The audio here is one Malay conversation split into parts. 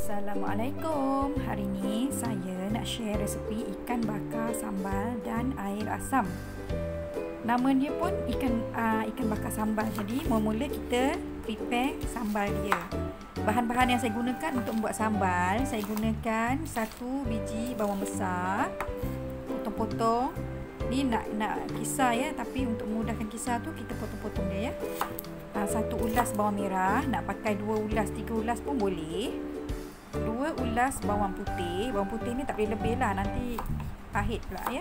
Assalamualaikum. Hari ini saya nak share resepi ikan bakar sambal dan air asam. Nama dia pun ikan bakar sambal. Jadi mula-mula kita prepare sambal dia. Bahan-bahan yang saya gunakan untuk membuat sambal, saya gunakan 1 biji bawang besar, potong-potong. Ni nak kisar ya, tapi untuk memudahkan kisar tu kita potong-potong dia ya. 1 ulas bawang merah, nak pakai 2 ulas, 3 ulas pun boleh. 2 ulas bawang putih. Bawang putih ni tak boleh lebih lah, nanti pahit pula ya.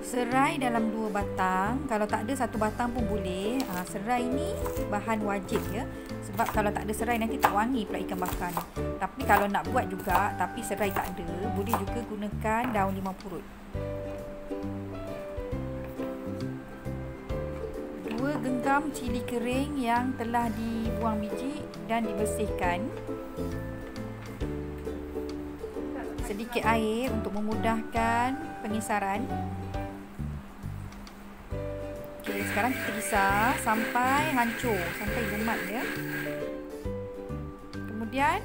Serai dalam 2 batang. Kalau tak ada 1 batang pun boleh. Serai ni bahan wajib ya. Sebab kalau tak ada serai nanti tak wangi pula ikan bakar ni. Tapi kalau nak buat juga tapi serai tak ada, boleh juga gunakan daun limau purut. 2 genggam cili kering yang telah dibuang biji dan dibersihkan. Sedikit air untuk memudahkan pengisaran. Okey, sekarang kita kisar sampai hancur, sampai lumat dia. Kemudian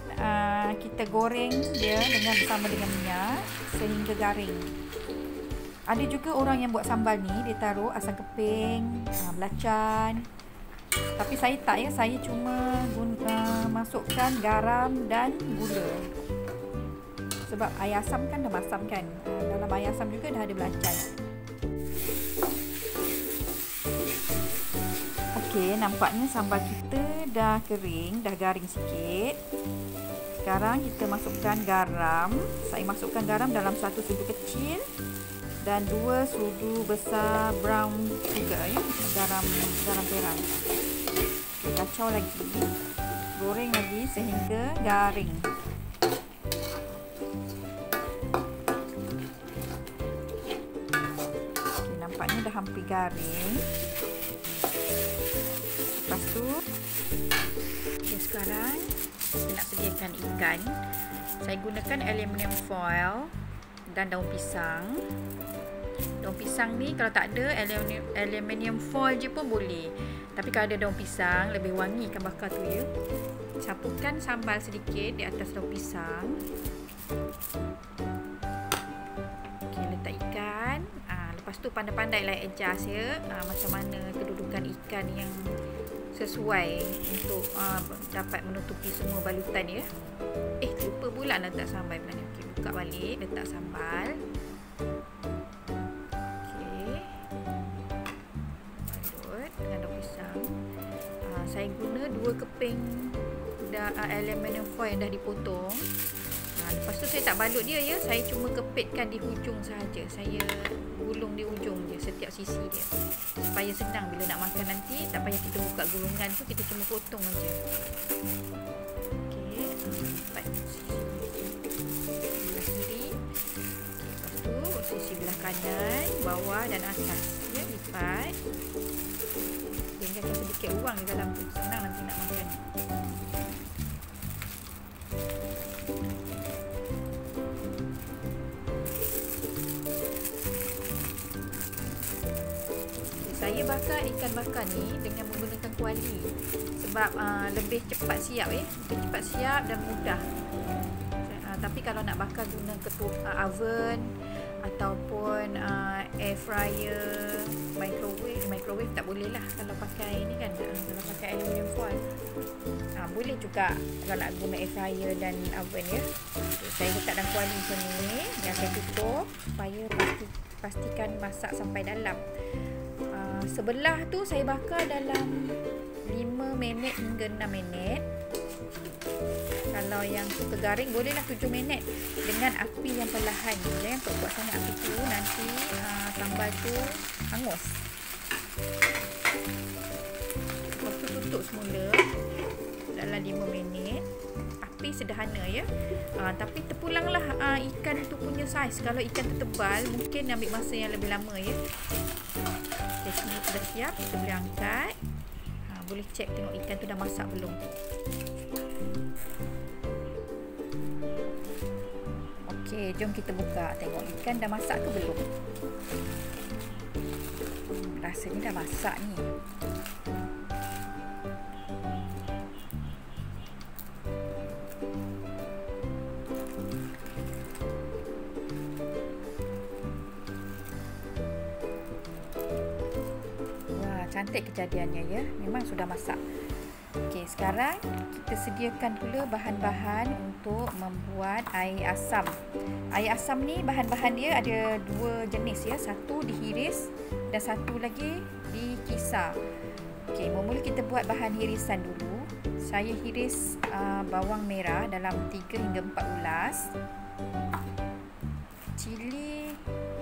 kita goreng dia bersama dengan minyak sehingga garing. Ada juga orang yang buat sambal ni, dia taruh asam keping, belacan. Tapi saya tak ya, saya cuma masukkan garam dan gula. Sebab air asam kan dah masam kan. Dalam air asam juga dah ada belacan. Okey, nampaknya sambal kita dah kering, dah garing sikit. Sekarang kita masukkan garam. Saya masukkan garam dalam 1 sudu kecil dan 2 sudu besar brown sugar ya, garam perang. Kacau lagi, goreng lagi sehingga garing. Okay, nampaknya dah hampir garing. Lepas tu sekarang kita nak sediakan ikan. Saya gunakan aluminium foil dan daun pisang. Daun pisang ni kalau tak ada aluminium foil je pun boleh. Tapi kalau ada daun pisang lebih wangi ikan bakar tu ya. Campurkan sambal sedikit di atas daun pisang. Okey, letak ikan. Lepas tu pandai-pandailah adjust ya. Macam mana kedudukan ikan yang sesuai untuk dapat menutupi semua balutan ya. Lupa pula nak letak sambal pula ni. Okey, buka balik, letak sambal. Okey. Balut dengan daun pisang. Saya guna 2 keping aluminium foil yang dah dipotong. Lepas tu saya tak balut dia ya. Saya cuma kepitkan di hujung sahaja. Saya gulung di hujung je setiap sisi dia. Supaya senang bila nak makan nanti, tak payah kita buka gulungan tu, kita cuma potong aja. Okey, lipat sisi belah kiri. Okey, lepas tu sisi belah kanan, bawah dan atas. Ya, lipat. Tinggalkan sedikit ruang di dalam tu. Senang nanti nak makan. Saya bakar ikan bakar ni dengan menggunakan kuali sebab lebih cepat siap lebih cepat siap dan mudah. Tapi kalau nak bakar guna oven ataupun air fryer, microwave tak boleh lah kalau pakai ni kan, kalau pakai aluminium foil. Boleh juga kalau nak guna air fryer dan oven ya. Saya letak dalam kuali macam ni dan saya tutup supaya pastikan masak sampai dalam. Sebelah tu saya bakar dalam 5 minit hingga 6 minit. Kalau yang suka garing bolehlah 7 minit dengan api yang perlahan. Jangan buat sangat api tu, nanti sambal tu hangus. Lepas tu tutup semula dalam 5 minit. Api sederhana ya. Tapi terpulanglah ikan tu punya saiz. Kalau ikan tu tebal mungkin ambil masa yang lebih lama ya. Okay, semua sudah siap, kita boleh angkat. Boleh cek tengok ikan tu dah masak belum. Okey, jom kita buka tengok ikan dah masak ke belum. Rasanya dah masak ni. cantik kejadiannya ya. Memang sudah masak. Okey, sekarang kita sediakan pula bahan-bahan untuk membuat air asam. Air asam ni bahan-bahan dia ada dua jenis ya. Satu dihiris dan satu lagi dikisar. Okey, mula kita buat bahan hirisan dulu. Saya hiris bawang merah dalam 3 hingga 4 ulas. Cili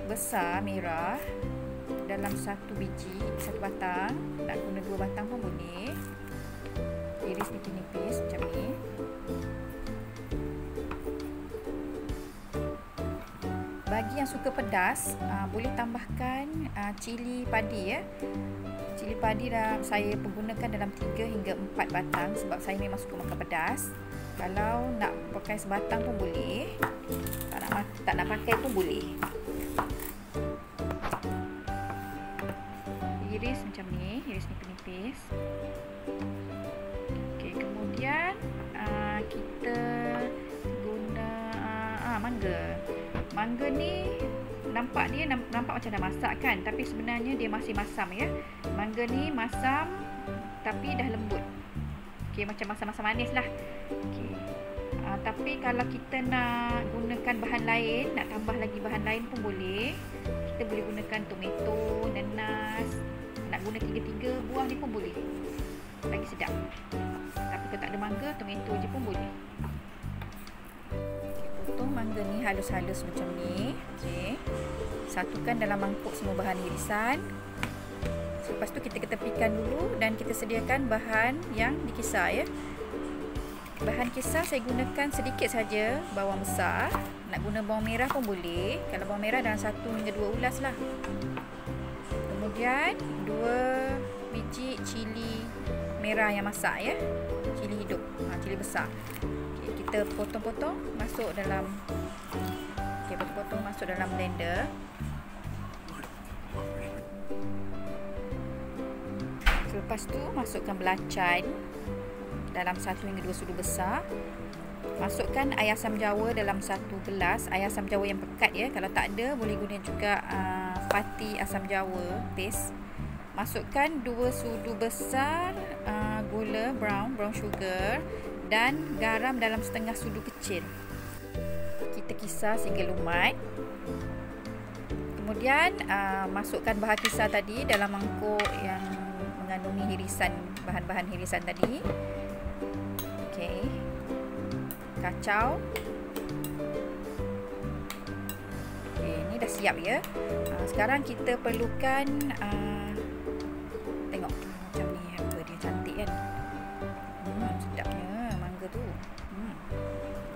besar merah dalam 1 biji, 1 batang. Nak guna 2 batang pun boleh. Iris nipis-nipis macam ni. Bagi yang suka pedas, boleh tambahkan cili padi ya. Cili padi saya pergunakan dalam 3 hingga 4 batang sebab saya memang suka makan pedas. Kalau nak pakai sebatang pun boleh. Tak nak pakai pun boleh. Iris macam ni, iris nipis-nipis. Kemudian kita guna mangga. Mangga ni nampak macam dah masak kan, tapi sebenarnya dia masih masam ya. Mangga ni masam tapi dah lembut. Okey, macam masam-masam manis lah. Okey. Tapi kalau kita nak gunakan bahan lain, nak tambah lagi bahan lain pun boleh. Kita boleh gunakan tomato, nanas. Nak guna 3 buah ni pun boleh. Lagi sedap. Tapi kalau tak ada mangga, tomato je pun boleh. Potong mangga ni halus-halus macam ni. Okey. Satukan dalam mangkuk semua bahan irisan. Lepas tu kita ketepikan dulu dan kita sediakan bahan yang dikisar ya. Bahan kisar saya gunakan sedikit saja bawang besar. Nak guna bawang merah pun boleh. Kalau bawang merah dalam 1 hingga 2 ulas lah. Kemudian 2 biji cili merah yang masak ya. Cili hidup, cili besar. Okay, kita potong-potong masuk dalam potong-potong masuk dalam blender. Lepas tu masukkan belacan dalam 1 hingga 2 sudu besar. Masukkan air asam jawa dalam 1 gelas. Air asam jawa yang pekat ya. Kalau tak ada boleh guna juga pati asam jawa paste. Masukkan 2 sudu besar gula brown sugar dan garam dalam setengah sudu kecil. Kita kisar sehingga lumat. Kemudian masukkan bahan kisar tadi dalam mangkuk yang mengandungi bahan-bahan hirisan tadi. Okey. Kacau. Okey, ni dah siap ya. Sekarang kita perlukan tengok macam ni apa dia cantik kan. Sedapnya mangga tu.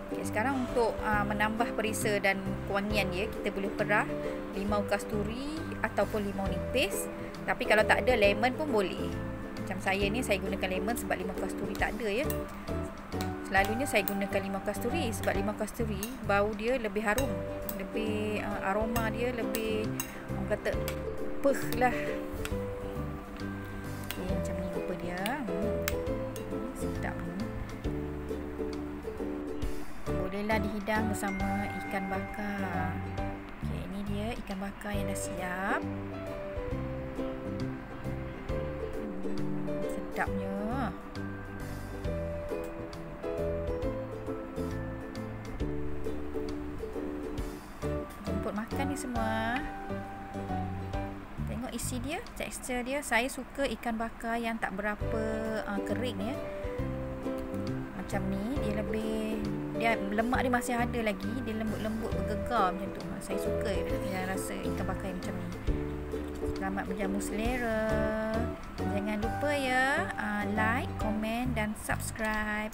Okey, sekarang untuk menambah perisa dan kewangian dia, kita boleh perah limau kasturi ataupun limau nipis. Tapi kalau tak ada lemon pun boleh. Macam saya ni, saya gunakan lemon sebab limau kasturi tak ada ya. Selalunya saya gunakan limau kasturi sebab limau kasturi bau dia lebih harum, lebih aroma dia lebih, orang kata peh lah. Okay, macam ni rupa dia. Sedap ni. Bolehlah dihidang bersama ikan bakar. Okay, ini dia ikan bakar yang dah siap. Sedapnya. Jemput makan ni semua. Tengok isi dia, tekstur dia. Saya suka ikan bakar yang tak berapa kering ya. Macam ni, dia lemak dia masih ada lagi, dia lembut-lembut bergegar macam tu. Saya suka yang rasa ikan bakar yang macam ni. Selamat berjamu selera. Jangan lupa ya like, komen dan subscribe.